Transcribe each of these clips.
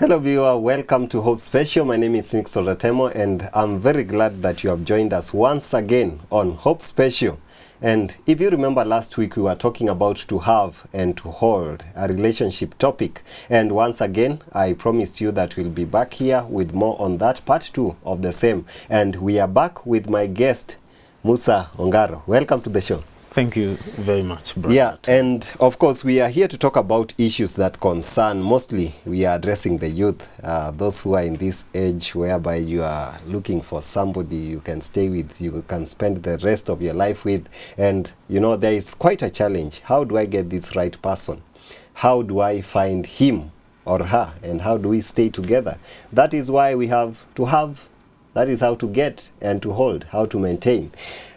Hello viewer, welcome to Hope Special. My name is Nick Solatemo and I'm very glad that you have joined us once again on Hope Special. And if you remember last week we were talking about to have and to hold, a relationship topic. And once again, I promised you that we'll be back here with more on that, part 2 of the same. And we are back with my guest, Musa Ongaro. Welcome to the show. Thank you very much, brother. Yeah, and of course we are here to talk about issues that concern, mostly we are addressing the youth, those who are in this age whereby you are looking for somebody you can stay with, you can spend the rest of your life with, and you know there is quite a challenge. How do I get this right person? How do I find him or her, and how do we stay together? That is why we have to have, that is how to get and to hold, how to maintain.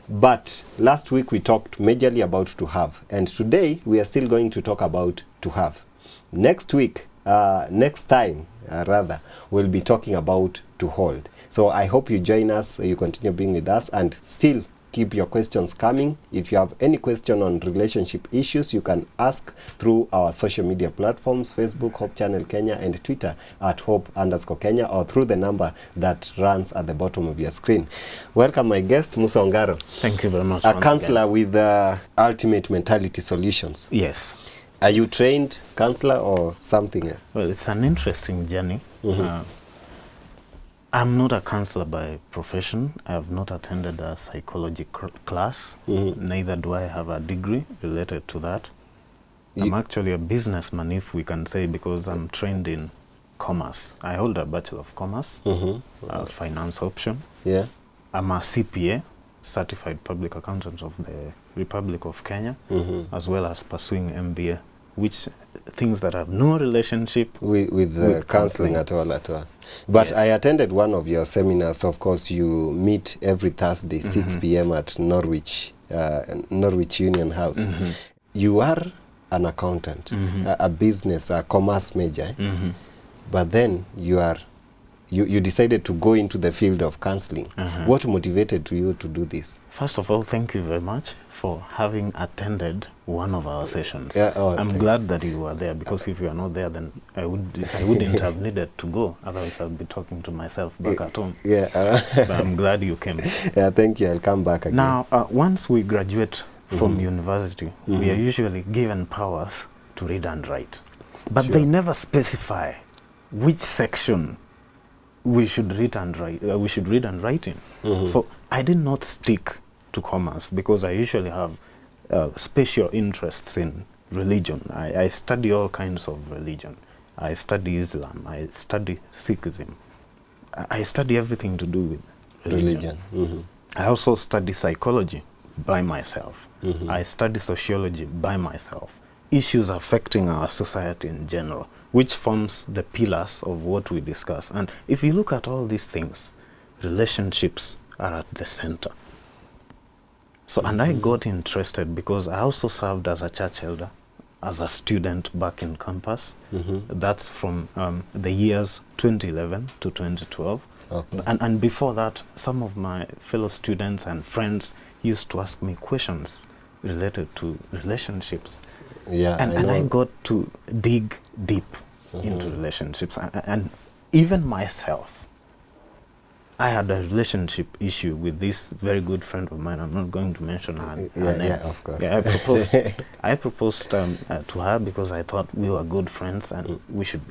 But last week we talked majorly about to have, and today we are still going to talk about to have. Next week, next time rather, we'll be talking about to hold. So I hope you join us, you continue being with us, and still keep your questions coming. If you have any question on relationship issues, you can ask through our social media platforms, Facebook, Hope Channel Kenya, and Twitter at Hope_Kenya, or through the number that runs at the bottom of your screen. Welcome my guest, Musa Ongaro. Thank you very much. A counselor with Ultimate Mentality Solutions. Yes. Are you trained counselor or something else? Well, it's an interesting journey. I'm not a counselor by profession. I have not attended a psychology class. Neither do I have a degree related to that. I'm actually a businessman, if we can say, because I'm trained in commerce. I hold a Bachelor of Commerce, finance option. Yeah. I'm a CPA, Certified Public Accountant of the Republic of Kenya, as well as pursuing MBA, which things that have no relationship with counseling at all. But yes. I attended one of your seminars. Of course, you meet every Thursday, 6 p.m. at Norwich Union House. You are an accountant, a business, a commerce major, but then you decided to go into the field of counseling. What motivated you to do this? First of all, thank you very much for having attended one of our sessions. Yeah, I'm glad that you were there, because if you are not there, then I wouldn't have needed to go. Otherwise, I'd be talking to myself back at home. Yeah. But I'm glad you came. Yeah, thank you. I'll come back again. Now, once we graduate from university, we are usually given powers to read and write. But they never specify which section we should read and write. In. So I did not stick to commerce because I usually have special interests in religion. I study all kinds of religion. I study Islam. I study Sikhism. I study everything to do with religion. I also study psychology by myself. I study sociology by myself. Issues affecting our society in general, which forms the pillars of what we discuss. And if you look at all these things, relationships are at the center. So, and I got interested because I also served as a church elder, as a student back in campus. That's from the years 2011 to 2012. Okay. And before that, some of my fellow students and friends used to ask me questions related to relationships. Yeah, and I got to dig deep into relationships. And even myself, I had a relationship issue with this very good friend of mine. I'm not going to mention her name. Yeah, of course. Yeah, I proposed to her because I thought we were good friends and we should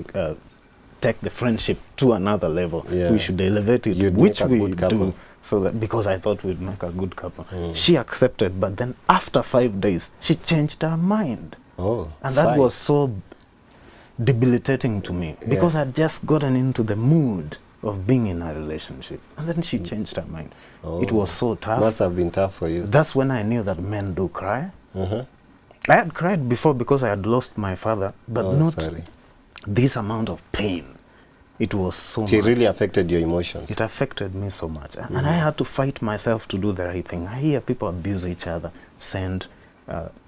take the friendship to another level. Yeah. We should elevate it, which we do. So that, because I thought we'd make a good couple. She accepted, but then after 5 days, she changed her mind. Oh, and that was so debilitating to me because I'd just gotten into the mood of being in a relationship, and then she changed her mind. It was so tough. Must have been tough for you. That's when I knew that men do cry. I had cried before because I had lost my father, but not this amount of pain. It was so much. It really affected your emotions. It affected me so much. And I had to fight myself to do the right thing. I hear people abuse each other, send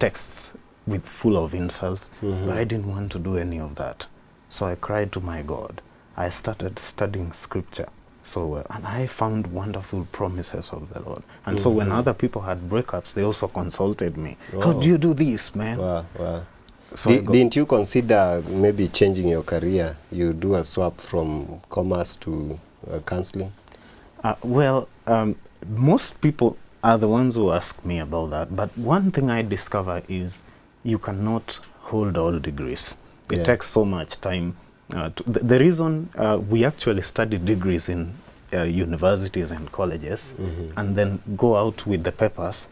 texts with full of insults, but I didn't want to do any of that. So I cried to my God. I started studying scripture. So, and I found wonderful promises of the Lord. And so when other people had breakups, they also consulted me. How do you do this, man? Wow. So I got- Didn't you consider maybe changing your career? You do a swap from commerce to counseling? Well, most people are the ones who ask me about that. But one thing I discover is you cannot hold all degrees. It Yeah. takes so much time. The reason we actually study degrees in universities and colleges and then go out with the papers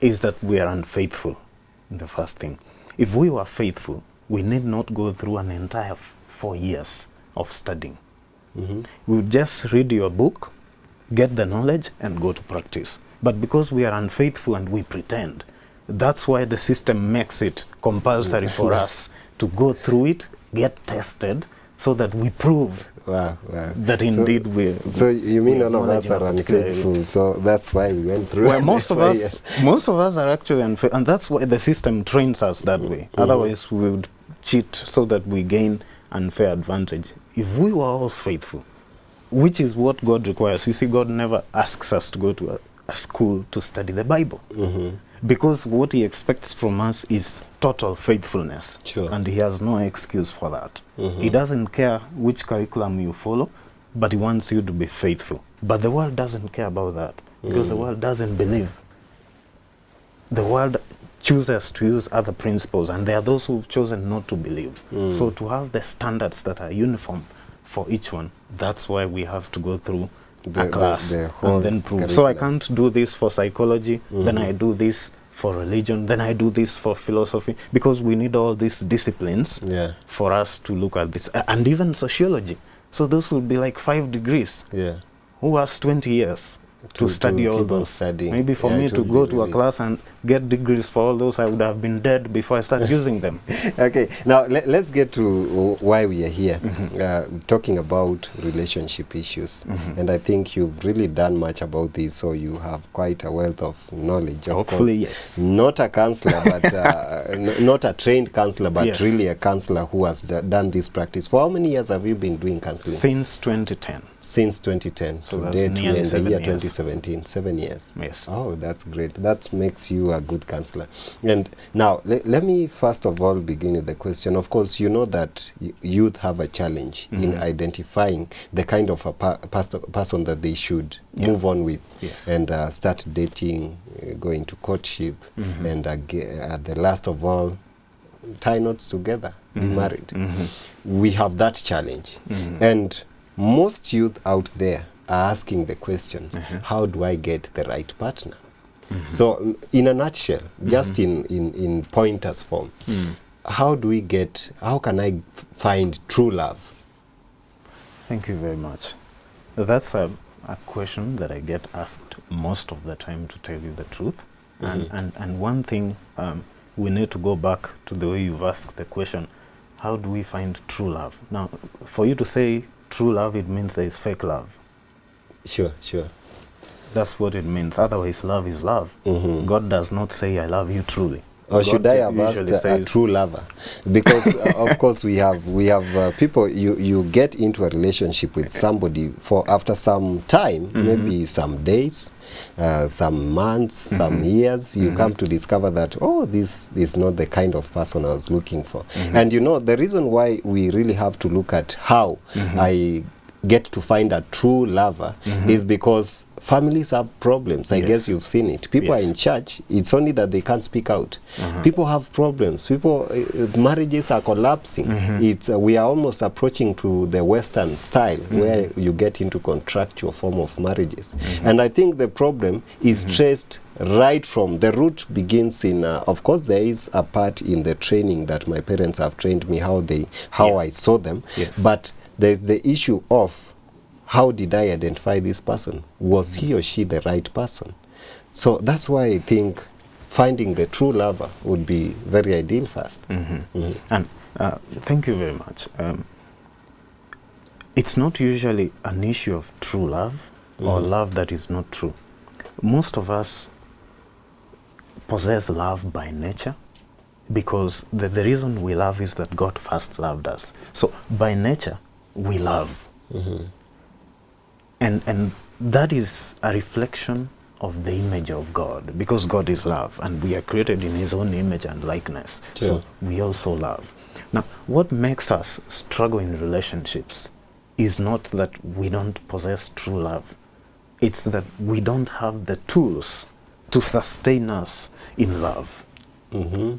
is that we are unfaithful, the first thing. If we were faithful, we need not go through an entire 4 years of studying. We would just read your book, get the knowledge, and go to practice. But because we are unfaithful and we pretend, that's why the system makes it compulsory for us to go through it, get tested, so that we prove Wow. that indeed we. So you mean we all of acknowledge us are in a particular area. unfaithful? So that's why we went through. Well, most of 4 us, years. most of us are actually unfaithful, and that's why the system trains us that way. Otherwise, we would cheat so that we gain unfair advantage. If we were all faithful, which is what God requires. You see, God never asks us to go to a school to study the Bible. Because what he expects from us is total faithfulness. Sure. And he has no excuse for that. He doesn't care which curriculum you follow, but he wants you to be faithful. But the world doesn't care about that, because the world doesn't believe. The world chooses to use other principles, and there are those who've chosen not to believe. So to have the standards that are uniform for each one, that's why we have to go through The a class whole and then prove. So I curriculum. can't do this for psychology, then I do this for religion, then I do this for philosophy, because we need all these disciplines Yeah. for us to look at this. And even sociology. So those will be like 5 degrees. Yeah. Who has 20 years to study all keep on those? studying. Maybe for Yeah, me it to would go be to a really- class and get degrees for all those, I would have been dead before I start using them. Okay, now let's get to why we are here, talking about relationship issues. And I think you've really done much about this, so you have quite a wealth of knowledge. Of Hopefully, course, yes. Not a counselor, but not a trained counselor, but Yes. really a counselor who has done this practice. For how many years have you been doing counseling? Since 2010. Since 2010 So to that's date, nearly we're in the 7 year years. 2017, 7 years. Yes. Oh, that's great. That makes you a good counselor. And now, let me first of all begin with the question. Of course, you know that youth have a challenge in identifying the kind of a person that they should move on with, Yes. and start dating, going to courtship, and at the last of all, tie knots together, be married. We have that challenge. And most youth out there are asking the question, how do I get the right partner? So in a nutshell, just in pointers form, how can I find true love? Thank you very much. That's a question that I get asked most of the time, to tell you the truth. And one thing, we need to go back to the way you've asked the question, how do we find true love? Now, for you to say true love, it means there is fake love. Sure. That's what it means. Otherwise, love is love. God does not say, I love you truly. Or should I have usually asked a says- true lover? Because of course we have people. You get into a relationship with somebody for after some time, maybe some days, some months, some years. You come to discover that this is not the kind of person I was looking for. And you know the reason why we really have to look at how I get to find a true lover is because families have problems. I Yes. guess you've seen it. People are Yes. in church. It's only that they can't speak out. People have problems. Marriages are collapsing. It's we are almost approaching to the Western style where you get into contractual form of marriages. And I think the problem is traced right from the root begins in. Of course, there is a part in the training that my parents have trained me how I saw them. Yes. But there's the issue of how did I identify this person? Was he or she the right person? So that's why I think finding the true lover would be very ideal first. And thank you very much. It's not usually an issue of true love or love that is not true. Most of us possess love by nature, because the reason we love is that God first loved us. So by nature, we love. And that is a reflection of the image of God, because God is love and we are created in his own image and likeness. Sure. So we also love. Now, what makes us struggle in relationships is not that we don't possess true love. It's that we don't have the tools to sustain us in love. Mm-hmm.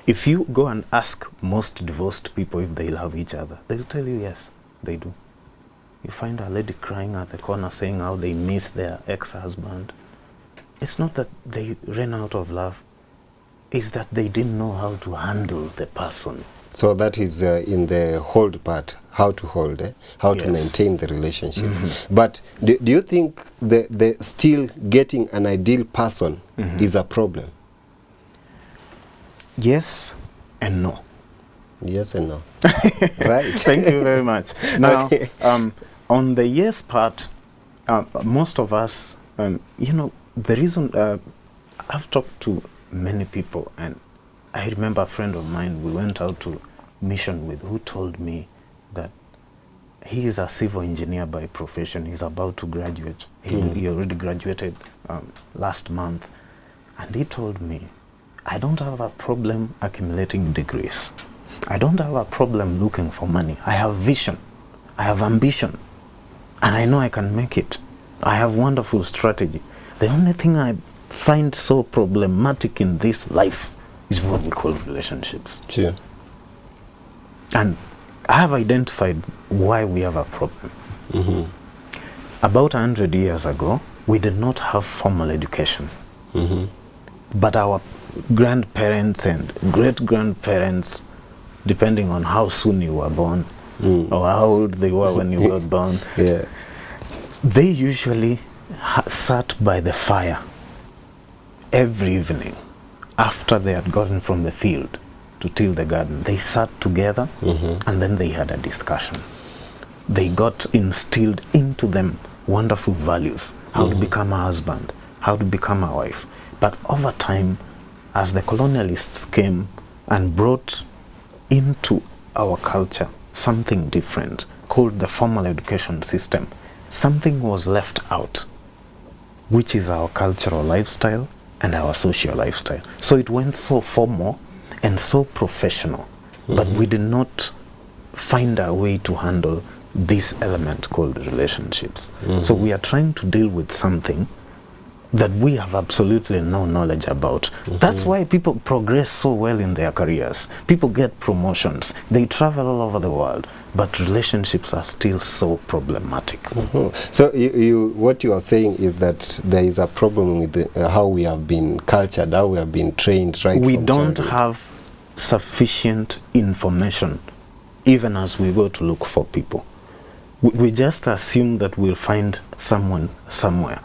If you go and ask most divorced people if they love each other, they'll tell you yes, they do. You find a lady crying at the corner saying how they miss their ex-husband. It's not that they ran out of love, it's that they didn't know how to handle the person. So that is in the hold part, how to hold, how to Yes. maintain the relationship. But do you think the still getting an ideal person is a problem? Yes and no. Yes and no. Right. Thank you very much. Now, Okay. on the yes part, most of us, the reason I've talked to many people, and I remember a friend of mine, we went out to mission with, who told me that he is a civil engineer by profession. He's about to graduate. He already graduated last month. And he told me, I don't have a problem accumulating degrees. I don't have a problem looking for money. I have vision. I have ambition. And I know I can make it. I have wonderful strategy. The only thing I find so problematic in this life is what we call relationships. Sure. And I have identified why we have a problem. About 100 years ago, we did not have formal education. But our grandparents and great-grandparents, depending on how soon you were born, or how old they were when you were born, Yeah. they usually sat by the fire every evening after they had gotten from the field to till the garden. They sat together and then they had a discussion. They got instilled into them wonderful values, how to become a husband, how to become a wife. But over time, as the colonialists came and brought into our culture something different called the formal education system, something was left out, which is our cultural lifestyle and our social lifestyle. So it went so formal and so professional, but we did not find a way to handle this element called relationships. So we are trying to deal with something that we have absolutely no knowledge about. That's why people progress so well in their careers. People get promotions. They travel all over the world, but relationships are still so problematic. So what you are saying is that there is a problem with how we have been cultured, how we have been trained, right? We from don't childhood. have sufficient information, even as we go to look for people. We just assume that we'll find someone somewhere.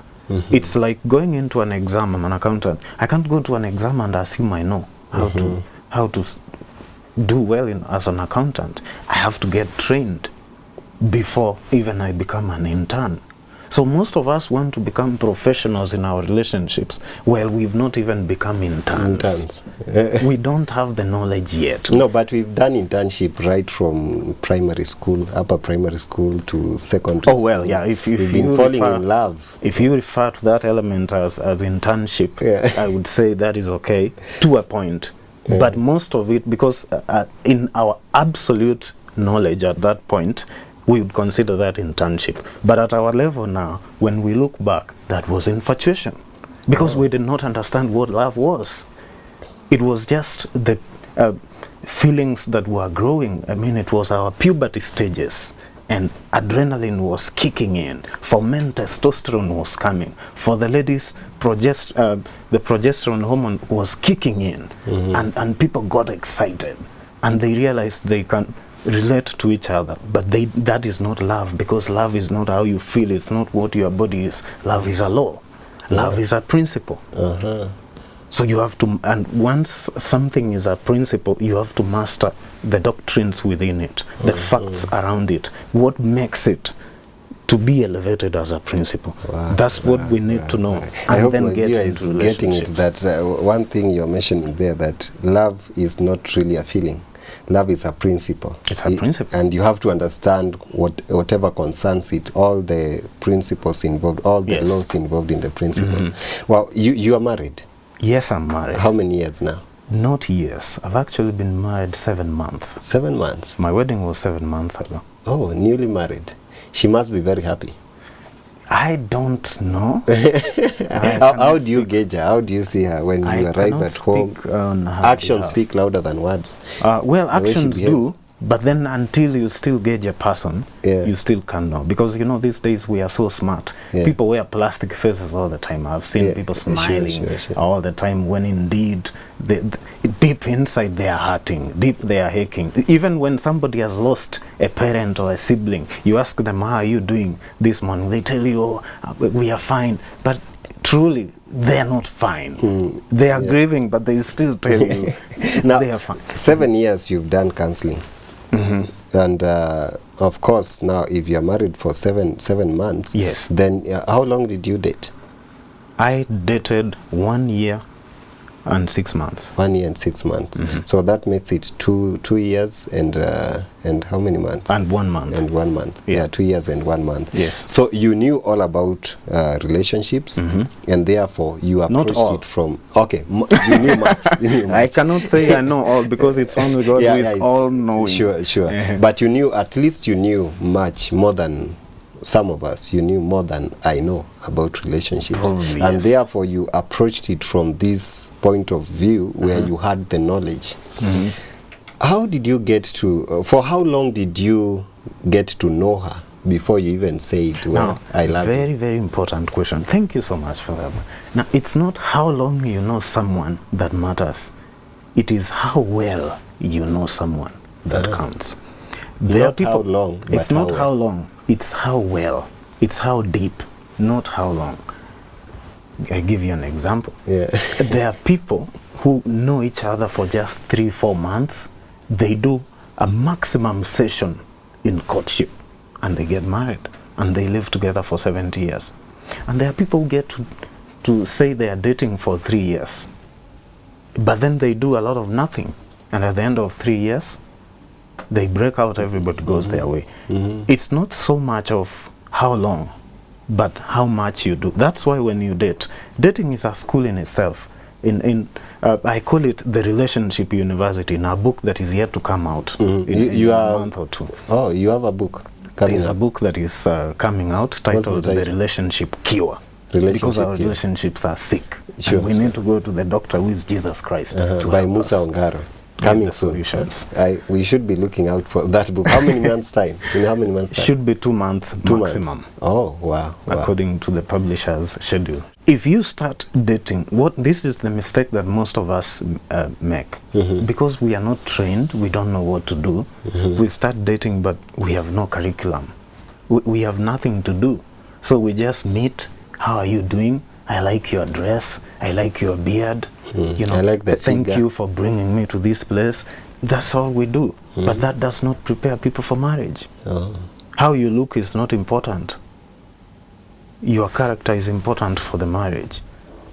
It's like going into an exam. I'm an accountant. I can't go to an exam and assume I know how to do well as an accountant. I have to get trained before even I become an intern. So most of us want to become professionals in our relationships while we've not even become interns. We don't have the knowledge yet. No, but we've done internship right from primary school, upper primary school to secondary school. Oh well, yeah. If we've you been falling refer, in love. if you refer to that element as internship, I would say that is okay to a point. But most of it, because in our absolute knowledge at that point, we would consider that internship. But at our level now, when we look back, that was infatuation. Because we did not understand what love was. It was just the feelings that were growing. I mean, it was our puberty stages. And adrenaline was kicking in. For men, testosterone was coming. For the ladies, the progesterone hormone was kicking in. And people got excited. And they realized they can relate to each other, but that is not love, because love is not how you feel, it's not what your body is. Love is a law. Love is a principle. So you have to, and once something is a principle, you have to master the doctrines within it, the facts around it, what makes it to be elevated as a principle. That's what we need to know. I And hope then my get viewer into is getting it, relationships. that one thing you're mentioning there, that love is not really a feeling. love is a principle. It's a principle. And you have to understand whatever concerns it, all the principles involved, all the Yes. laws involved in the principle. Well, you are married. Yes, I'm married. How many years now? Not years. I've actually been married 7 months. 7 months. My wedding was 7 months ago. Oh, newly married. She must be very happy. I don't know. How do you gauge her? How do you see her when you arrive at home? Actions speak louder than words. Well, The way she actions behaves. do, but then until you still gauge a person, Yeah. you still can't know. Because, you know, these days we are so smart. Yeah. People wear plastic faces all the time. I've seen Yeah, people sure, smiling sure. all the time when indeed deep inside they are hurting, deep they are aching. Even when somebody has lost a parent or a sibling, you ask them, how are you doing this morning? They tell you, oh, we are fine. But truly, they are not fine. They are grieving, but they still tell you Now, they are fine. 7 years you've done counseling. And of course, now if you're married for seven months, Yes. then how long did you date? I dated 1 year and 6 months. 1 year and 6 months. So that makes it 2 years and how many months? And 1 month. And 1 month. Yeah. 2 years and 1 month. Yes. So you knew all about relationships, and therefore you approached all. it from. Okay, you knew much. You knew I much. cannot say I know all because it's only God who is it's- all knowing. Sure. But you knew, at least you knew much more than some of us. You knew more than I know about relationships. Probably, and yes. therefore you approached it from this point of view where you had the knowledge. How did you get to, for how long did you get to know her before you even said, well, Now, I love very, you? very important question. Thank you so much for that. Now, it's not how long you know someone that matters. It is how well you know someone that counts. Not how long, It's but not how how well. long. It's how well. It's how deep, not how long. I give you an example. Yeah. There are people who know each other for just 3-4 months. They do a maximum session in courtship and they get married and they live together for 70 years. And there are people who get to say they are dating for 3 years, but then they do a lot of nothing. And at the end of 3 years, they break out, everybody goes their way. It's not so much of how long, but how much you do. That's why when you date, dating is a school in itself. I call it the relationship university, in a book that is yet to come out in You a are- month or 2. Oh, you have a book coming There's a up. book that is coming out titled the The title? Relationship Cure. Relationship Because our Cure. relationships are sick. Sure, And we need to go to the doctor who is Jesus Christ. to By help Musa us Ongaro. give Coming the soon. solutions. We should be looking out for that book. How many months' time? In how many months' time? Should be 2 months 2 maximum. months. Oh, wow. According to the publisher's schedule. If you start dating, this is the mistake that most of us make. Because we are not trained, we don't know what to do. We start dating, but we have no curriculum. We have nothing to do. So we just meet. How are you doing? I like your dress. I like your beard. You know, I like the thank figure. you for bringing me to this place. That's all we do. But that does not prepare people for marriage. Oh. How you look is not important. Your character is important for the marriage.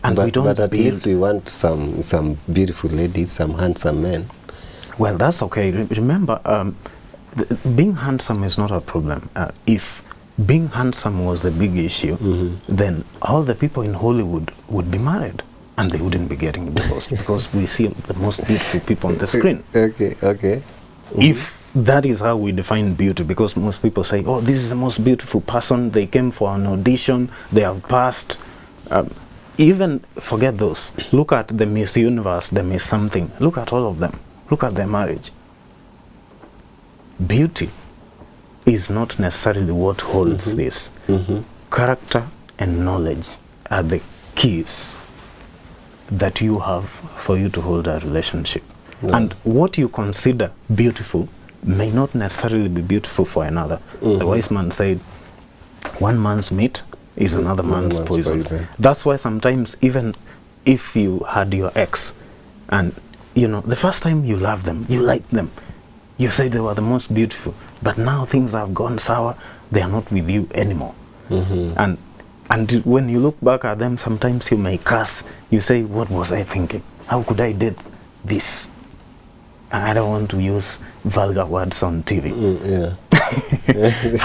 And we don't but at build. least we want some beautiful ladies, some handsome men. Well, that's okay. Remember, being handsome is not a problem. If being handsome was the big issue, then all the people in Hollywood would be married and they wouldn't be getting divorced because we see the most beautiful people on the screen. Okay. If that is how we define beauty, because most people say, oh, this is the most beautiful person, they came for an audition, they have passed. Even forget those. Look at the Miss Universe, the Miss something. Look at all of them. Look at their marriage. Beauty is not necessarily what holds this. Character and knowledge are the keys that you have for you to hold a relationship. And what you consider beautiful may not necessarily be beautiful for another. The wise man said, one man's meat is another man's poison. That's why sometimes even if you had your ex and you know the first time you loved them, you liked them, you said they were the most beautiful, but now things have gone sour, they are not with you anymore. And when you look back at them, sometimes you may curse. You say, what was I thinking? How could I did this? I don't want to use vulgar words on TV. Yeah.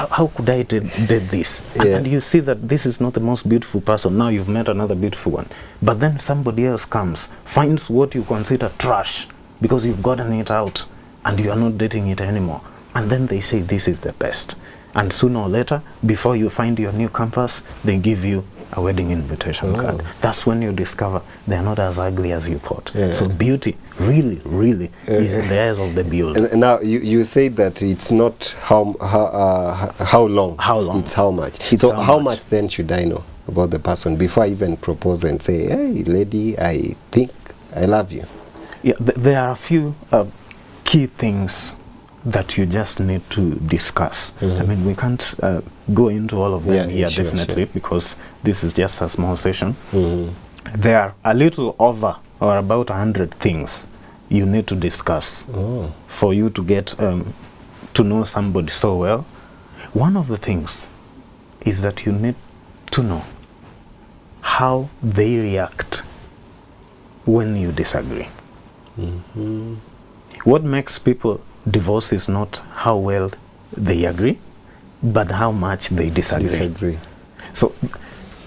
How could I did this? Yeah. And you see that this is not the most beautiful person. Now you've met another beautiful one. But then somebody else comes, finds what you consider trash because you've gotten it out and you are not dating it anymore. And then they say this is the best. And sooner or later, before you find your new campus, they give you a wedding invitation card. That's when you discover they're not as ugly as you thought. Yeah. So beauty really, really is in the eyes of the beholder. And now you say that it's not how long. How long. It's how much. It's so how how much. much then should I know about the person before I even propose and say, hey, lady, I think I love you? Yeah, there are a few key things that you just need to discuss. I mean, we can't go into all of them here, sure, definitely, sure. because this is just a small session. There are a little over or about 100 things you need to discuss for you to get to know somebody so well. One of the things is that you need to know how they react when you disagree. What makes people divorce is not how well they agree, but how much they disagree. So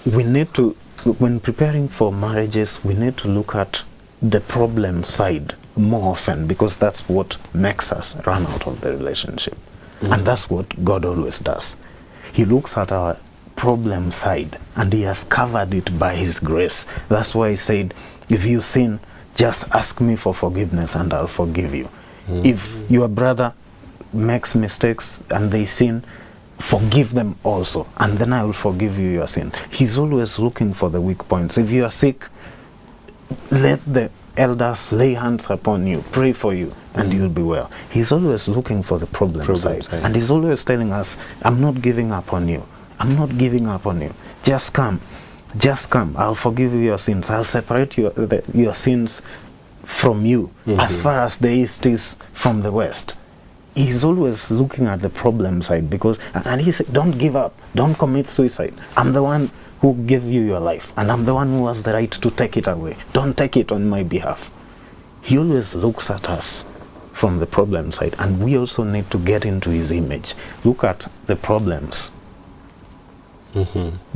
we need to, when preparing for marriages, we need to look at the problem side more often, because that's what makes us run out of the relationship. And that's what God always does. He looks at our problem side and he has covered it by his grace. That's why he said, if you sin, just ask me for forgiveness and I'll forgive you. If your brother makes mistakes and they sin, forgive them also, and then I will forgive you your sin. He's always looking for the weak points. If you are sick, let the elders lay hands upon you, pray for you, and you'll be well. He's always looking for the problem side. And he's always telling us, I'm not giving up on you. I'm not giving up on you. Just come. Just come. I'll forgive you your sins. I'll separate your sins from you as far as the east is from the west. He's always looking at the problem side, because, and he said, don't give up, don't commit suicide. I'm the one who gave you your life, and I'm the one who has the right to take it away. Don't take it on my behalf. He always looks at us from the problem side, and we also need to get into his image. Look at the problems,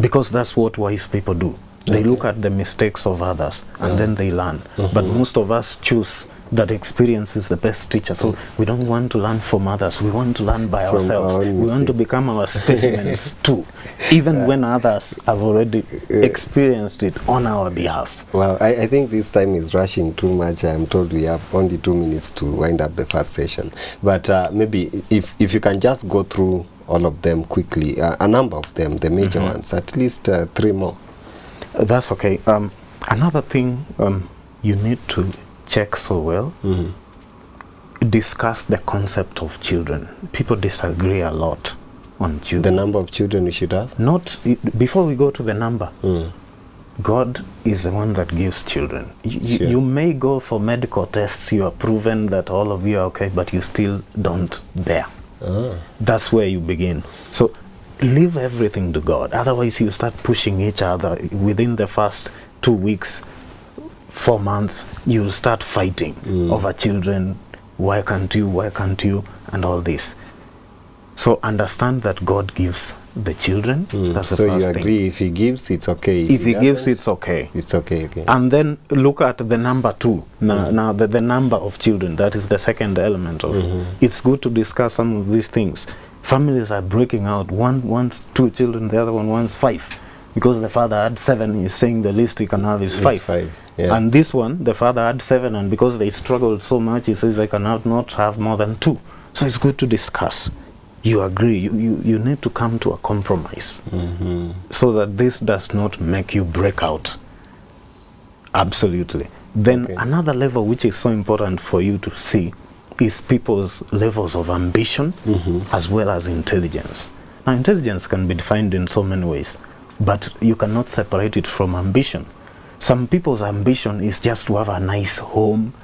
because that's what wise people do. They look at the mistakes of others and then they learn. But most of us choose that experience is the best teacher. So we don't want to learn from others. We want to learn by ourselves. We want to become our specimens too, even when others have already experienced it on our behalf. Well, I think this time is rushing too much. I'm told we have only 2 minutes to wind up the first session. But maybe if you can just go through all of them quickly, a number of them, the major ones, at least 3 more. That's okay. Another thing you need to check so well, discuss the concept of children. People disagree a lot on children. The number of children we should have? Not, before we go to the number, God is the one that gives children. You may go for medical tests, you are proven that all of you are okay, but you still don't bear. That's where you begin. So leave everything to God. Otherwise, you start pushing each other. Within the first 2 weeks, 4 months, you'll start fighting over children. Why can't you, and all this. So understand that God gives the children. That's the so first you thing. agree, if he gives, it's okay. If he gives, it's okay. It's okay again. And then look at the number 2. Now the number of children, that is the second element of it. It's good to discuss some of these things. Families are breaking out. One wants 2 children, the other one wants 5. Because the father had 7, he's saying the least he can have is 5. Yeah. And this one, the father had 7, and because they struggled so much, he says they cannot not have more than 2. So it's good to discuss. You agree, you need to come to a compromise so that this does not make you break out. Absolutely. Then another level which is so important for you to see is people's levels of ambition as well as intelligence. Now, intelligence can be defined in so many ways, but you cannot separate it from ambition. Some people's ambition is just to have a nice home,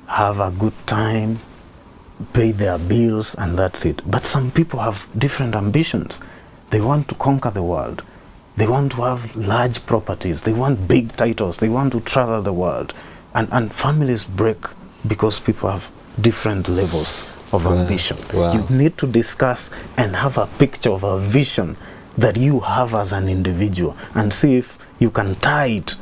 have a good time, pay their bills, and that's it. But some people have different ambitions. They want to conquer the world. They want to have large properties. They want big titles. They want to travel the world. And families break because people have different levels of ambition. Wow. You need to discuss and have a picture of a vision that you have as an individual, and see if you can tie it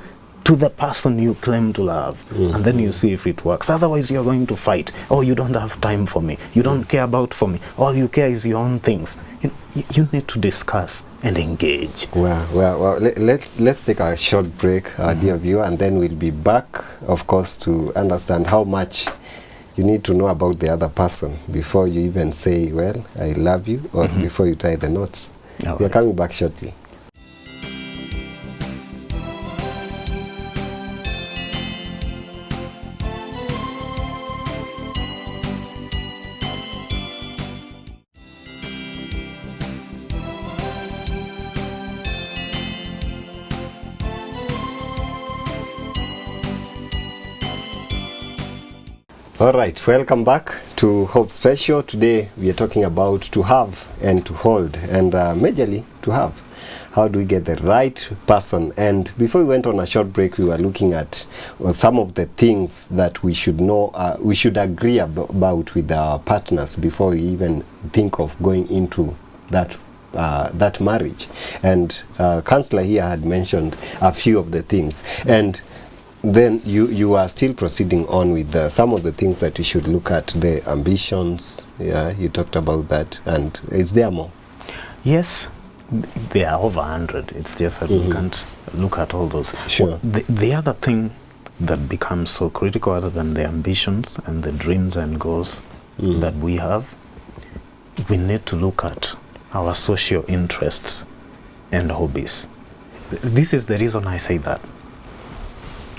to the person you claim to love, and then you see if it works. Otherwise, you're going to fight. Oh, you don't have time for me. You don't care about for me. All you care is your own things. You need to discuss and engage. Well, let's take a short break, dear viewer, and then we'll be back, of course, to understand how much you need to know about the other person before you even say, well, I love you, or before you tie the knots. We are coming back shortly. All right, welcome back to Hope Special. Today we are talking about to have and to hold, and majorly to have. How do we get the right person? And before we went on a short break, we were looking at some of the things that we should know, we should agree about with our partners before we even think of going into that marriage. And Counselor here had mentioned a few of the things, and then you are still proceeding on with some of the things that you should look at, the ambitions. Yeah, you talked about that, and is there more? Yes, there are over 100. It's just that we can't look at all those. Sure. The other thing that becomes so critical, other than the ambitions and the dreams and goals that we have, we need to look at our social interests and hobbies. This is the reason I say that.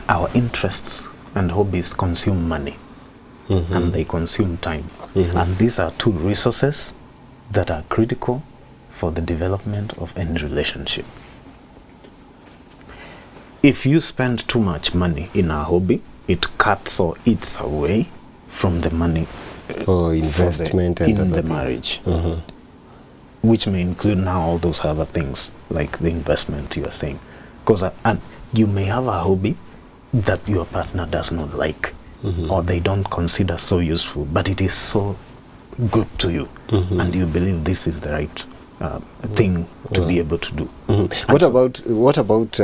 Our interests and hobbies consume money, and they consume time. And these are two resources that are critical for the development of any relationship. If you spend too much money in a hobby, it cuts or eats away from the money for investment in the marriage, which may include now all those other things like the investment you are saying. Because you may have a hobby that your partner does not like, or they don't consider so useful, but it is so good to you, and you believe this is the right thing to be able to do. What about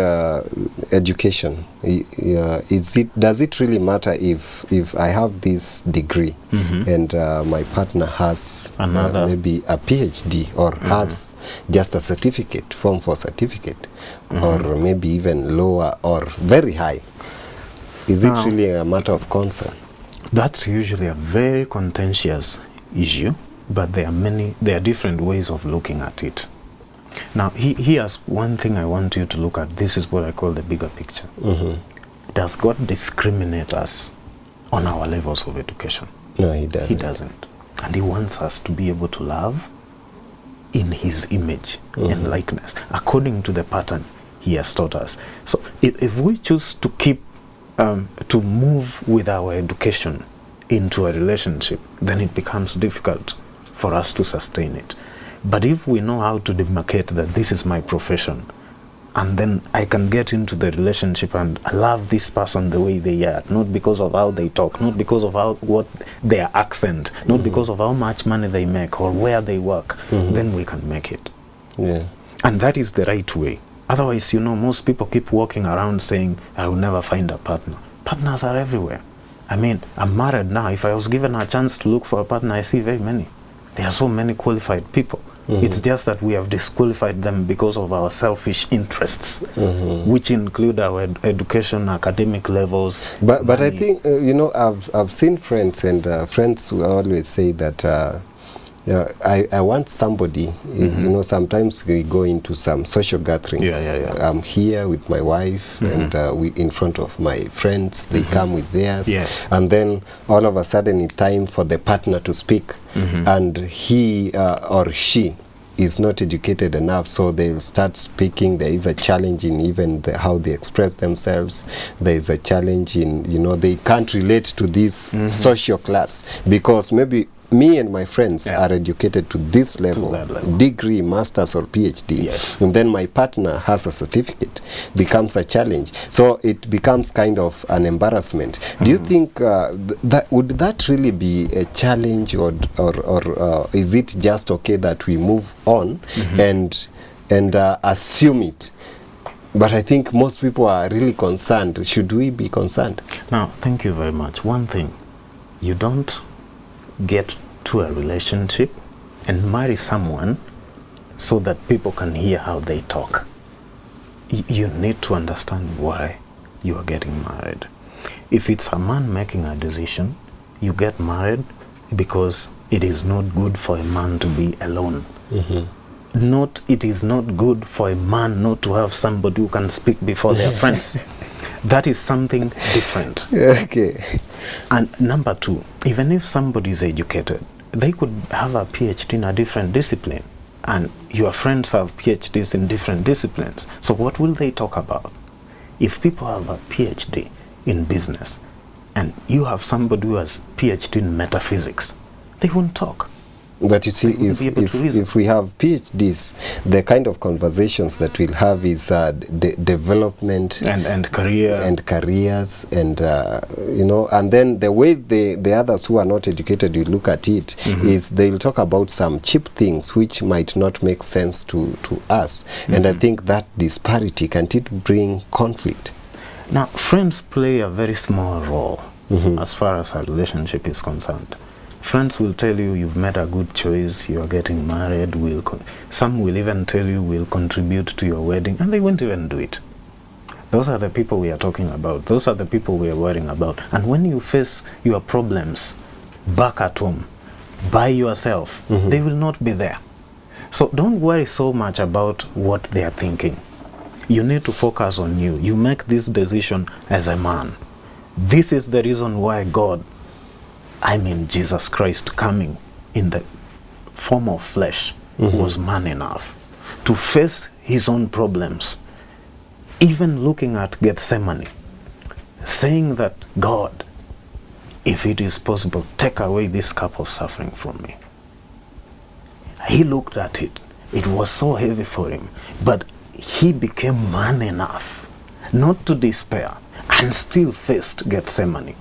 education? Does it really matter if I have this degree and my partner has maybe a PhD or has just a certificate, form for certificate, or maybe even lower or very high? Is it really a matter of concern? That's usually a very contentious issue, but there are different ways of looking at it. Now, here's one thing I want you to look at. This is what I call the bigger picture. Does God discriminate us on our levels of education? No, he doesn't. He doesn't. And he wants us to be able to love in his image and likeness, according to the pattern he has taught us. So if we choose to keep to move with our education into a relationship, then it becomes difficult for us to sustain it. But if we know how to demarcate that this is my profession, and then I can get into the relationship and love this person the way they are, not because of how they talk, not because of what their accent, not because of how much money they make or where they work, then we can make it. Yeah. And that is the right way. Otherwise, most people keep walking around saying, I will never find a partner. Partners are everywhere. I mean, I'm married now. If I was given a chance to look for a partner, I see very many. There are so many qualified people. It's just that we have disqualified them because of our selfish interests, which include our education, academic levels. But I think, I've seen friends, and friends who always say that I want somebody, sometimes we go into some social gatherings. I'm here with my wife, and we in front of my friends, they come with theirs. Yes. And then all of a sudden it's time for the partner to speak, and he or she is not educated enough, so they'll start speaking. There is a challenge in even how they express themselves. There is a challenge in, they can't relate to this social class, because maybe me and my friends Yeah. are educated to this level, that level. degree, master's or PhD, Yes. and then my partner has a certificate, becomes a challenge. So it becomes kind of an embarrassment. Do you think that would that really be a challenge, or is it just okay that we move on and assume it? But I think most people are really concerned. Should we be concerned? Now, thank you very much. One thing, you don't get to a relationship and marry someone so that people can hear how they talk. You need to understand why you are getting married. If it's a man making a decision, you get married because it is not good for a man to be alone. Not, it is not good for a man not to have somebody who can speak before their friends. That is something different. Okay. And number two, even if somebody is educated, they could have a PhD in a different discipline, and your friends have PhDs in different disciplines. So what will they talk about? If people have a PhD in business and you have somebody who has PhD in metaphysics, they won't talk. But you see, They won't be able to reason. if we have PhDs, the kind of conversations that we'll have is the development And career. and careers, and you know, and then the way the others who are not educated will look at it is they'll talk about some cheap things which might not make sense to us, and I think that disparity, can't it bring conflict? Now, friends play a very small role as far as a relationship is concerned. Friends will tell you you've made a good choice, you are getting married, some will even tell you we'll contribute to your wedding, and they won't even do it. Those are the people we are talking about. Those are the people we are worrying about. And when you face your problems back at home, by yourself, they will not be there. So don't worry so much about what they are thinking. You need to focus on you. You make this decision as a man. This is the reason why God, I mean Jesus Christ, coming in the form of flesh, was man enough to face his own problems. Even looking at Gethsemane, saying that, God, if it is possible, take away this cup of suffering from me. He looked at it. It was so heavy for him. But he became man enough not to despair and still faced Gethsemane.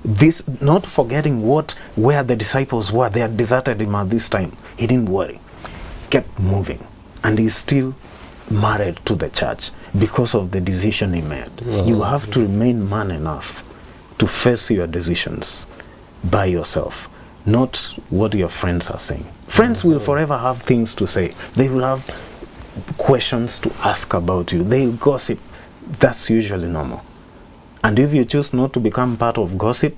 This, not forgetting where the disciples were. They had deserted him at this time. He didn't worry. Kept moving. And he's still married to the church because of the decision he made. You have to remain man enough to face your decisions by yourself, not what your friends are saying. Friends will forever have things to say. They will have questions to ask about you. They'll gossip. That's usually normal. And if you choose not to become part of gossip,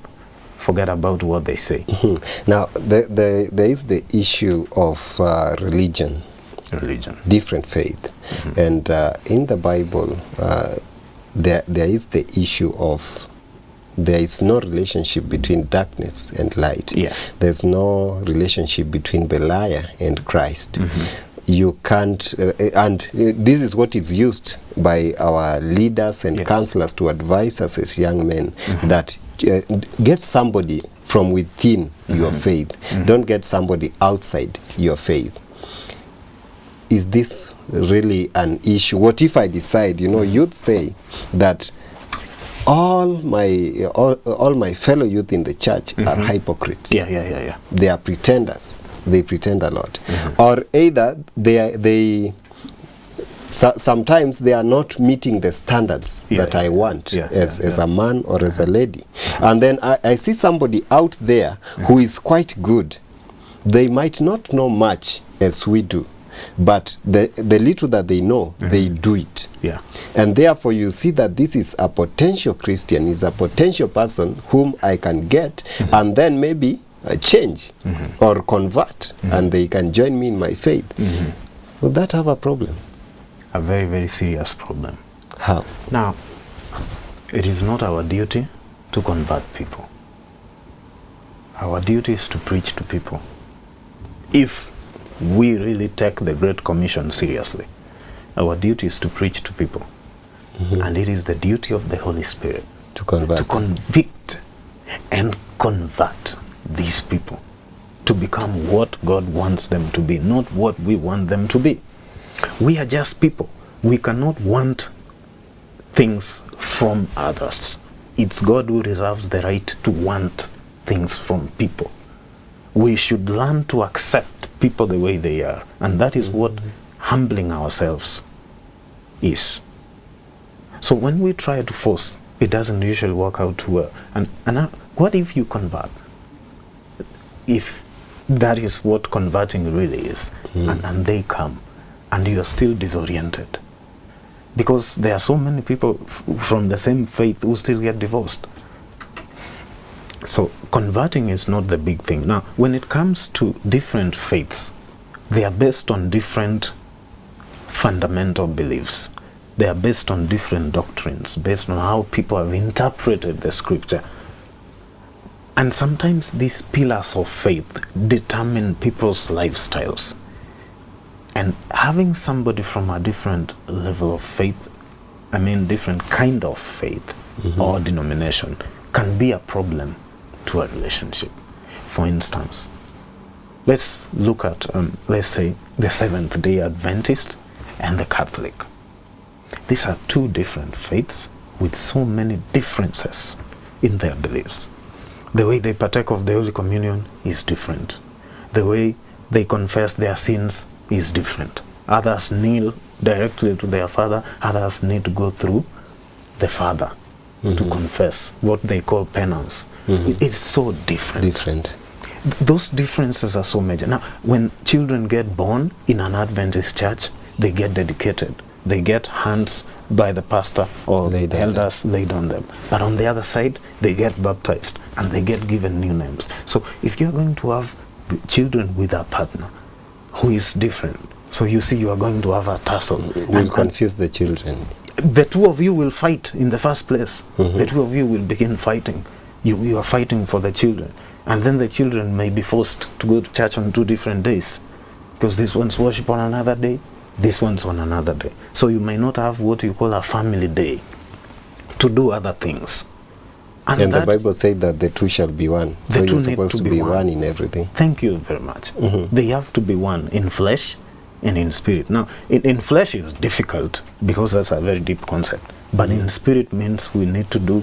forget about what they say. Now, there is the issue of religion. Different faith. And in the Bible, there is the issue of there is no relationship between darkness and light. Yes. There's no relationship between Belial and Christ. You can't, and this is what is used by our leaders and counselors to advise us as young men, that get somebody from within your faith. Don't get somebody outside your faith. Is this really an issue? What if I decide, you'd say that all my fellow youth in the church are hypocrites. Yeah. They are pretenders. They pretend a lot. Or either sometimes they are not meeting the standards that I want as a man or as a lady. And then I see somebody out there who is quite good. They might not know much as we do, but the little that they know, they do it. Yeah. And therefore you see that this is a potential Christian, is a potential person whom I can get and then maybe change or convert, and they can join me in my faith. Would that have a problem? A very, very serious problem. How? Now, it is not our duty to convert people. Our duty is to preach to people. If we really take the Great Commission seriously, our duty is to preach to people. And it is the duty of the Holy Spirit To convert. to convict and convert these people to become what God wants them to be, not what we want them to be. We are just people. We cannot want things from others. It's God who reserves the right to want things from people. We should learn to accept people the way they are, and that is what humbling ourselves is. So when we try to force, it doesn't usually work out too well. And what if you convert? If that is what converting really is, and they come, and you are still disoriented. Because there are so many people from the same faith who still get divorced. So converting is not the big thing. Now, when it comes to different faiths, they are based on different fundamental beliefs. They are based on different doctrines, based on how people have interpreted the scripture. And sometimes these pillars of faith determine people's lifestyles. And having somebody from a different level of faith, different kind of faith or denomination, can be a problem to a relationship. For instance, let's look at, let's say, the Seventh-day Adventist and the Catholic. These are two different faiths with so many differences in their beliefs. The way they partake of the Holy Communion is different. The way they confess their sins is different. Others kneel directly to their Father, others need to go through the Father to confess what they call penance. It's so different. Those differences are so major. Now, when children get born in an Adventist church, they get dedicated. They get hands by the pastor or the elders laid on them. But on the other side, they get baptized and they get given new names. So if you're going to have children with a partner who is different, so you see you are going to have a tussle. Will confuse the children. The two of you will fight in the first place. The two of you will begin fighting. You are fighting for the children. And then the children may be forced to go to church on 2 different days. Because this one's worship on another day, this one's on another day. So you may not have what you call a family day to do other things. And the Bible said that the two shall be one. So you're supposed to be one in everything. Thank you very much. They have to be one in flesh and in spirit. Now, in flesh is difficult because that's a very deep concept. But in spirit means we need to do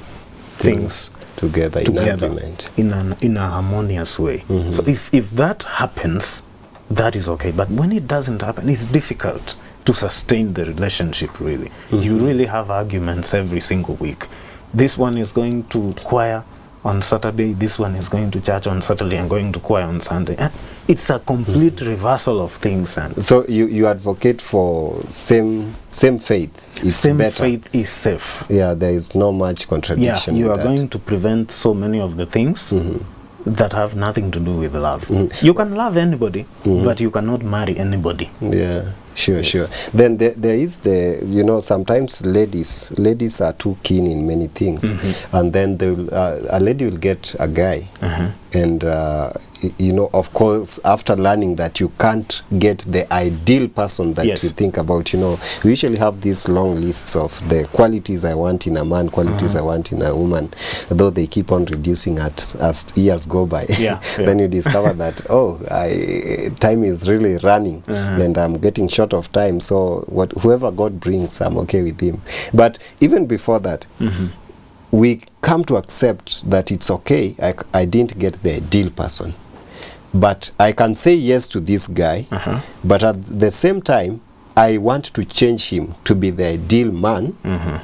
things together in agreement. In a harmonious way. So if that happens, that is okay. But when it doesn't happen, it's difficult to sustain the relationship, really. You really have arguments every single week. This one is going to choir on Saturday, this one is going to church on Saturday and going to choir on Sunday. And it's a complete reversal of things. And so you advocate for same faith is same better. Faith is safe. Yeah, there is no much contradiction. Yeah, you are that. going to prevent so many of the things that have nothing to do with love. You can love anybody, but you cannot marry anybody. Yeah. Sure. Then there is sometimes ladies are too keen in many things, and then a lady will get a guy, and of course, after learning that you can't get the ideal person that you think about, we usually have these long lists of the qualities I want in a man, qualities I want in a woman, though they keep on reducing as years go by. Then you discover that, time is really running, and I'm getting short of time, so whoever God brings, I'm okay with him. But even before that, we come to accept that it's okay, I didn't get the ideal person, but I can say yes to this guy, but at the same time I want to change him to be the ideal man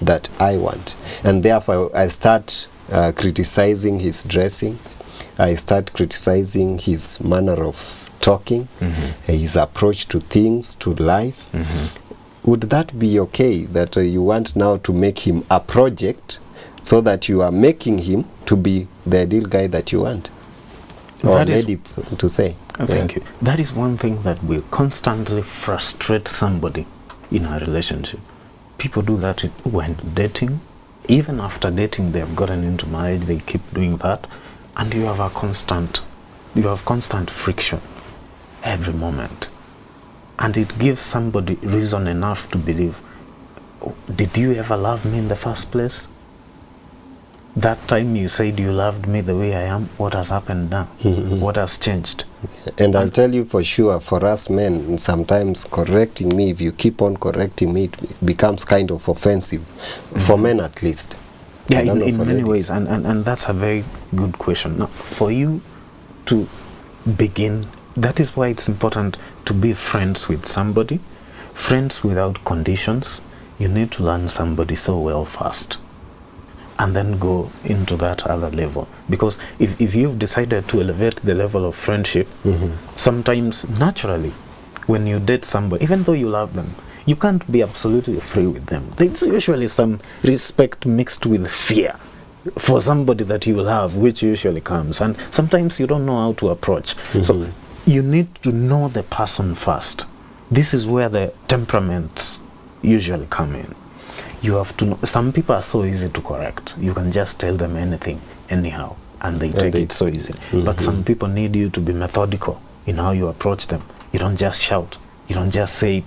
that I want, and therefore I start criticizing his dressing, I start criticizing his manner of talking, his approach to things, to life. Would that be okay, that you want now to make him a project so that you are making him to be the ideal guy that you want? Or lady to say. Thank you. That is one thing that will constantly frustrate somebody in a relationship. People do that when dating. Even after dating, they have gotten into marriage, they keep doing that. And you have constant friction every moment. And it gives somebody reason enough to believe, did you ever love me in the first place? that time you said you loved me the way I am, what has happened now? What has changed? And I'll tell you for sure, for us men, sometimes correcting me, if you keep on correcting me, it becomes kind of offensive, for men at least. Yeah, I don't know in for many ladies. ways, and that's a very good question. Now, for you to begin, that is why it's important to be friends with somebody, friends without conditions. You need to learn somebody so well first, and then go into that other level. Because if you've decided to elevate the level of friendship, sometimes naturally, when you date somebody, even though you love them, you can't be absolutely free with them. There's usually some respect mixed with fear for somebody that you love, which usually comes. And sometimes you don't know how to approach. So you need to know the person first. This is where the temperaments usually come in. You have to know. Some people are so easy to correct. You can just tell them anything anyhow, and they take it so easily. But some people need you to be methodical in how you approach them. You don't just shout. You don't just say it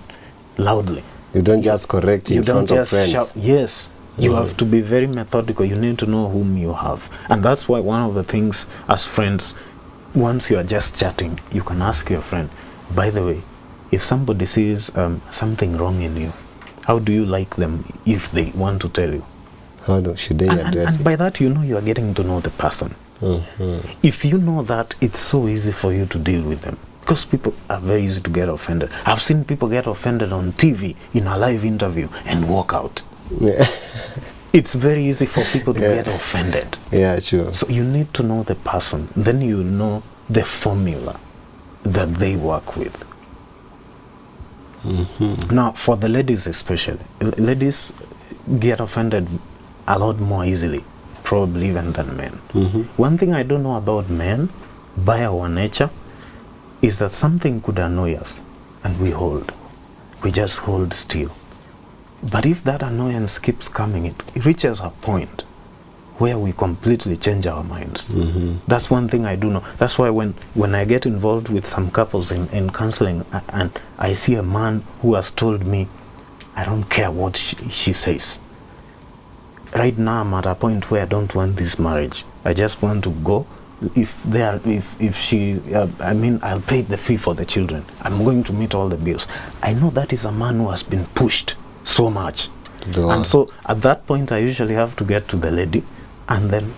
loudly. You don't just correct in front of friends. Shout. Yes, you have to be very methodical. You need to know whom you have, and that's why one of the things as friends, once you are just chatting, you can ask your friend, by the way, if somebody sees something wrong in you, how do you like them if they want to tell you? Should they address and it? by that, you know you are getting to know the person. If you know that, it's so easy for you to deal with them. Because people are very easy to get offended. I've seen people get offended on TV in a live interview and walk out. Yeah. It's very easy for people to get offended. Yeah, sure. So you need to know the person. Then you know the formula that they work with. Now, for the ladies especially, ladies get offended a lot more easily, probably even than men. One thing I don't know about men, by our nature, is that something could annoy us and we hold. We just hold still. But if that annoyance keeps coming, it reaches a point where we completely change our minds. That's one thing I do know. That's why when I get involved with some couples in counseling and I see a man who has told me, I don't care what she says. Right now I'm at a point where I don't want this marriage. I just want to go. If she, I'll pay the fee for the children. I'm going to meet all the bills. I know that is a man who has been pushed so much. And so at that point, I usually have to get to the lady and then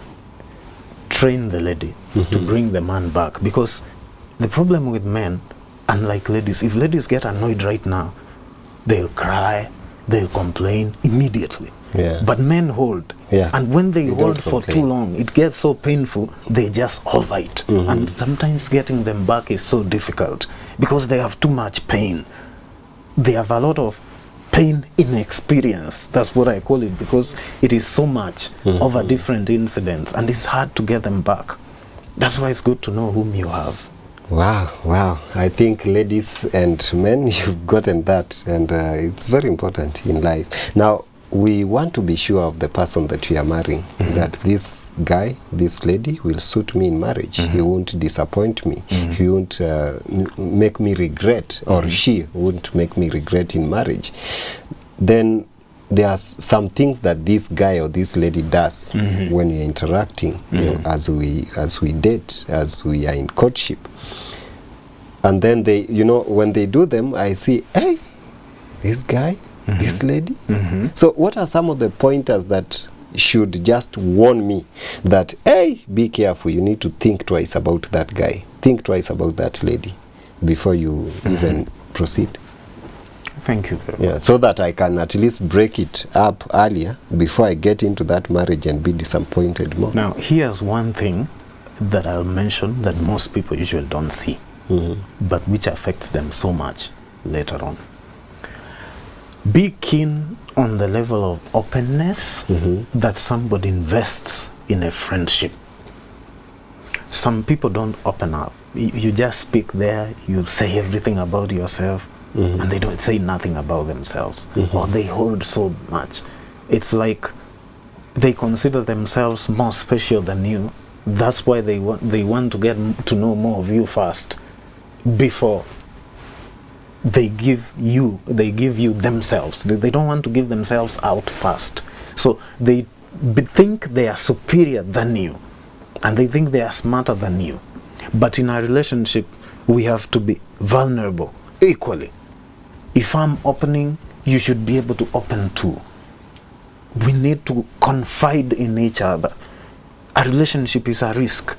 train the lady to bring the man back. Because the problem with men, unlike ladies, if ladies get annoyed right now, they'll cry, they'll complain immediately. Yeah. But men hold. Yeah. And when they They hold don't for complain. too long, it gets so painful, they just over it. And sometimes getting them back is so difficult because they have too much pain. They have a lot of pain inexperience. That's what I call it, because it is so much over different incidents and it's hard to get them back. That's why it's good to know whom you have. Wow. I think ladies and men, you've gotten that, and it's very important in life. Now, we want to be sure of the person that we are marrying, that this guy, this lady will suit me in marriage. He won't disappoint me. He won't make me regret, or she won't make me regret in marriage. Then there are some things that this guy or this lady does when we are interacting, you know, as we date, as we are in courtship. And then they, you know, when they do them, I see, hey, this guy, this lady. So what are some of the pointers that should just warn me that, hey, be careful, you need to think twice about that guy, think twice about that lady before you even proceed? Thank you very much. Yeah, so that I can at least break it up earlier before I get into that marriage and be disappointed more. Now, here's one thing that I'll mention that most people usually don't see, but which affects them so much later on. Be keen on the level of openness that somebody invests in a friendship. Some people don't open up. You just speak there, you say everything about yourself, and they don't say nothing about themselves, or they hold so much. It's like they consider themselves more special than you. That's why they want to get to know more of you first before they give you themselves. They don't want to give themselves out first. So they think they are superior than you, and they think they are smarter than you. But in our relationship, we have to be vulnerable equally. If I'm opening, you should be able to open too. We need to confide in each other. A relationship is a risk.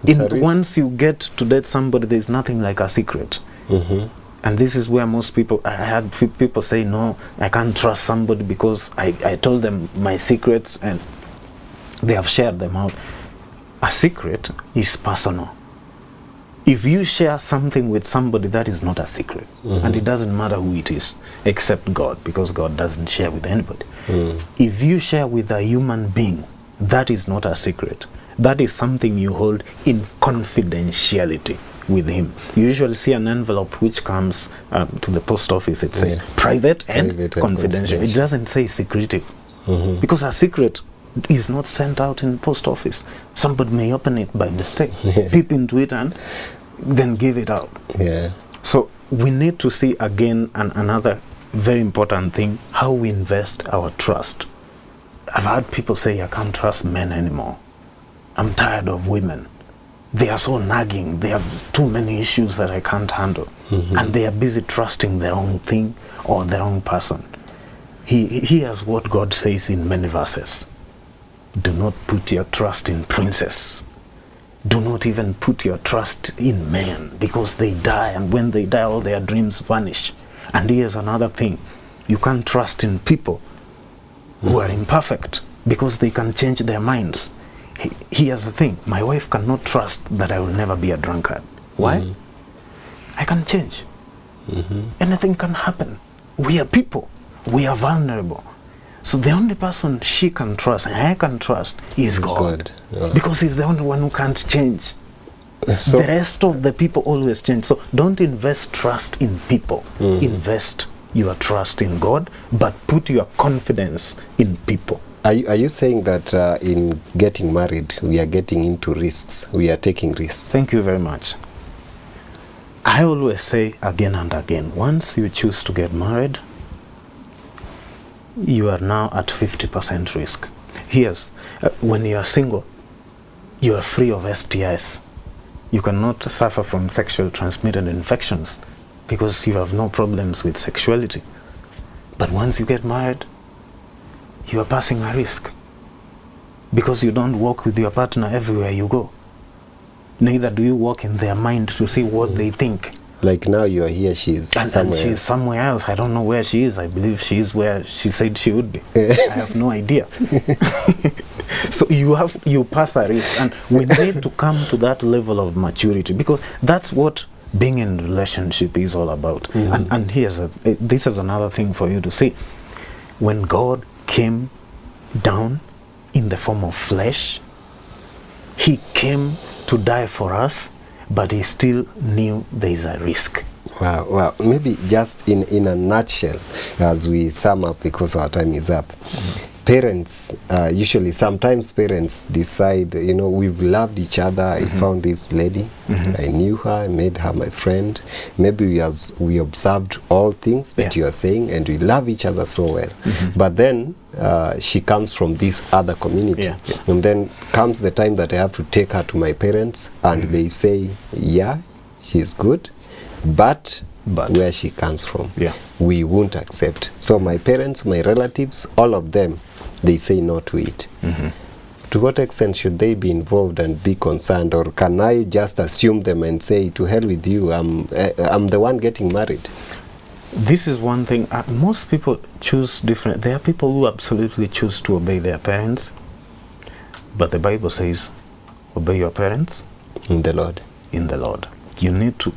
Once you get to date somebody, there's nothing like a secret. And this is where most people, I had few people say, no, I can't trust somebody because I told them my secrets and they have shared them out. A secret is personal. If you share something with somebody, that is not a secret. And it doesn't matter who it is, except God, because God doesn't share with anybody. If you share with a human being, that is not a secret. That is something you hold in confidentiality with him. You usually see an envelope which comes to the post office. It says private and confidential. It doesn't say secretive. Because a secret is not sent out in the post office. Somebody may open it by mistake, peep into it, and then give it out. So we need to see again another very important thing, how we invest our trust. I've had people say, I can't trust men anymore. I'm tired of women. They are so nagging. They have too many issues that I can't handle. And they are busy trusting the wrong thing or the wrong person. Here's what God says in many verses. Do not put your trust in princes. Do not even put your trust in men, because they die, and when they die, all their dreams vanish. And here's another thing. You can't trust in people who are imperfect, because they can change their minds. Here's the thing. My wife cannot trust that I will never be a drunkard. Why? I can change. Anything can happen. We are people. We are vulnerable. So the only person she can trust and I can trust is God. Because he's the only one who can't change. So the rest of the people always change. So don't invest trust in people. Invest your trust in God, but put your confidence in people. Are you saying that in getting married, we are getting into risks? We are taking risks? Thank you very much. I always say again and again, once you choose to get married, you are now at 50% risk. Here's, when you are single, you are free of STIs. You cannot suffer from sexual transmitted infections because you have no problems with sexuality. But once you get married, you are passing a risk because you don't walk with your partner everywhere you go. Neither do you walk in their mind to see what they think. Like now you are here, she's somewhere. And she's somewhere else. I don't know where she is. I believe she is where she said she would be. I have no idea. So you pass a risk, and we need to come to that level of maturity, because that's what being in a relationship is all about. And this is another thing for you to see. When God came down in the form of flesh, he came to die for us, but he still knew there is a risk. Wow. Maybe just in a nutshell, as we sum up, because our time is up. Parents, usually sometimes parents decide, we've loved each other. I found this lady, I knew her, I made her my friend. Maybe we observed all things that you are saying, and we love each other so well. But then she comes from this other community. And then comes the time that I have to take her to my parents, and they say, yeah, she's good, but where she comes from, we won't accept. So my parents, my relatives, all of them, they say no to it. To what extent should they be involved and be concerned, or can I just assume them and say, to hell with you, I'm the one getting married? This is one thing. Most people choose different. There are people who absolutely choose to obey their parents, but the Bible says, obey your parents in the Lord. In the Lord. You need to.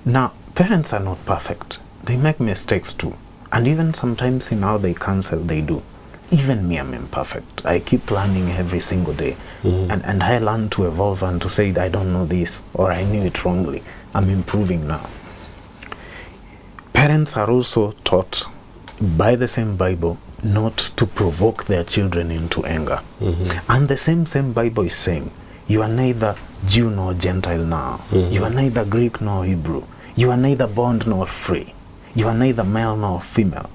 Now, parents are not perfect. They make mistakes too. And even sometimes in how they counsel, they do. Even me, I'm imperfect. I keep learning every single day. And I learn to evolve and to say, I don't know this, or I knew it wrongly. I'm improving now. Parents are also taught by the same Bible not to provoke their children into anger. And the same Bible is saying, you are neither Jew nor Gentile now. You are neither Greek nor Hebrew. You are neither bond nor free. You are neither male nor female.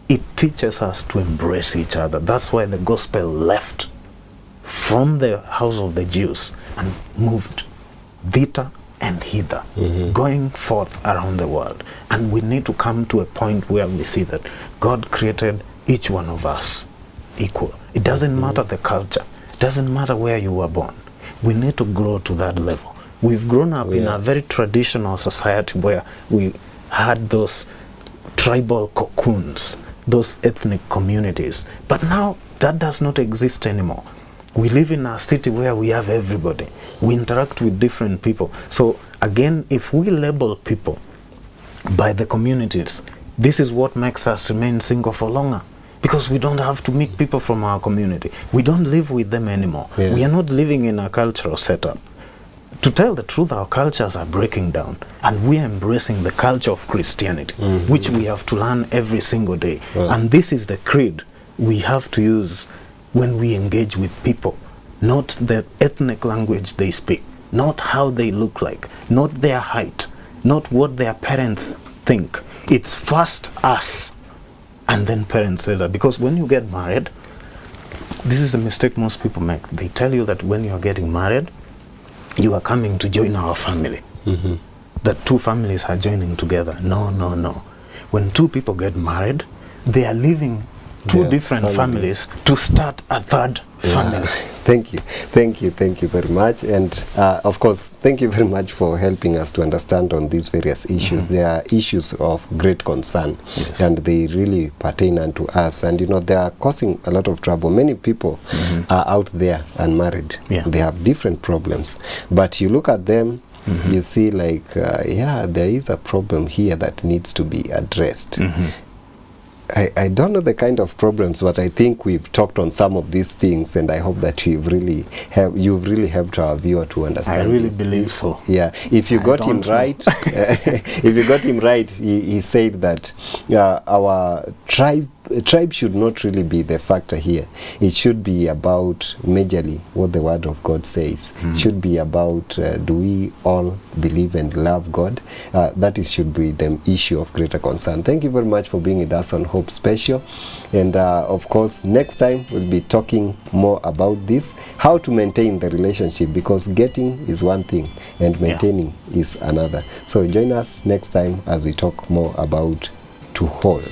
it teaches us to embrace each other. That's why the gospel left from the house of the Jews and moved thither and hither, going forth around the world. And we need to come to a point where we see that God created each one of us equal. It doesn't matter the culture. It doesn't matter where you were born. We need to grow to that level. We've grown up in a very traditional society where we had those tribal cocoons, those ethnic communities. But now that does not exist anymore. We live in a city where we have everybody. We interact with different people. So again, if we label people by the communities, this is what makes us remain single for longer. Because we don't have to meet people from our community. We don't live with them anymore. Yeah. We are not living in a cultural setup. To tell the truth, our cultures are breaking down, and we are embracing the culture of Christianity, which we have to learn every single day. Right. And this is the creed we have to use when we engage with people, not the ethnic language they speak, not how they look like, not their height, not what their parents think. It's first us, and then parents say that. Because when you get married, this is a mistake most people make. They tell you that when you're getting married, you are coming to join our family. That two families are joining together. No, no, no. When two people get married, they are leaving two Yeah, different families to start a third family. Thank you very much. And of course, thank you very much for helping us to understand on these various issues. There are issues of great concern, and they really pertain unto us. And you know, they are causing a lot of trouble. Many people are out there unmarried. Yeah. They have different problems. But you look at them, you see like, yeah, there is a problem here that needs to be addressed. I don't know the kind of problems, but I think we've talked on some of these things, and I hope that you've really helped our viewer to understand. I really this. believe so. Yeah, if you got him right, if you got him right, he said that our tribe should not really be the factor here. It should be about majorly what the Word of God says. It should be about do we all believe and love God? That should be the issue of greater concern. Thank you very much for being with us on Hope Special. And of course, next time we'll be talking more about this, how to maintain the relationship, because getting is one thing and maintaining is another. So join us next time as we talk more about to hold.